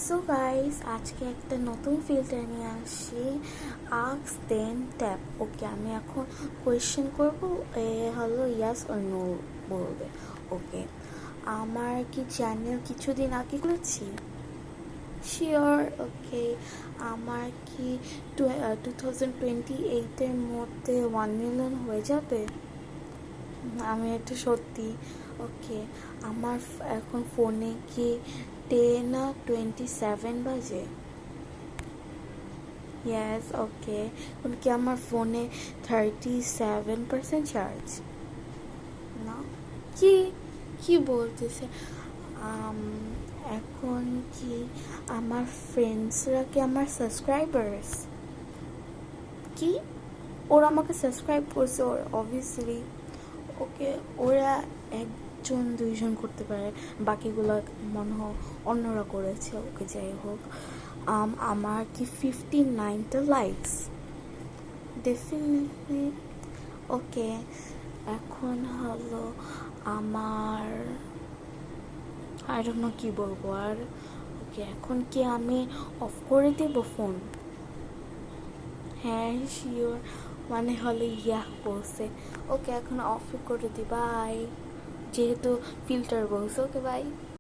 So guys, আজকে একটা নতুন ফিল্টার নিয়ে আসি, আস্ক দেন ট্যাপ। ওকে, আমি এখন কোয়েশ্চেন করব, হলো ইয়াস অর নো বলবে। ওকে, আমার কি চ্যানেল কিছুদিন আগে খুলেছি? শিওর। ওকে, আমার কি 2028-এর মধ্যে 1 মিলিয়ন হয়ে যাবে? আমি এটা সত্যি। ওকে, আমার এখন ফোনে কি 10 না 27 বাজে? ইয়েস। ওকে, এখন কি আমার ফোনে 37% চার্জ? না। কি কি বলতেছে? আম, এখন কি আমার ফ্রেন্ডসরা কি আমার সাবস্ক্রাইবার্স? কি ওরা আমাকে সাবস্ক্রাইব করছে? ওর অবভিয়াসলি। ওকে, ওরা একজন দুইজন করতে পারে, বাকিগুলো মনে হয় অন্যরা করেছে। ওকে, যাই হোক, আমার কি 59টা লাইকস? ডেফিনেটলি। ওকে, এখন হলো আমার আই ডোন্ট নো কী বলবো আর। ওকে, এখন কি আমি অফ করে দেবো ফোন? হ্যাঁ, শিওর। মানে হলো ইয়া বলছে। ওকে, এখন অফ করে দি, বাই। যেহেতু ফিল্টার বলছে। ওকে, বাই।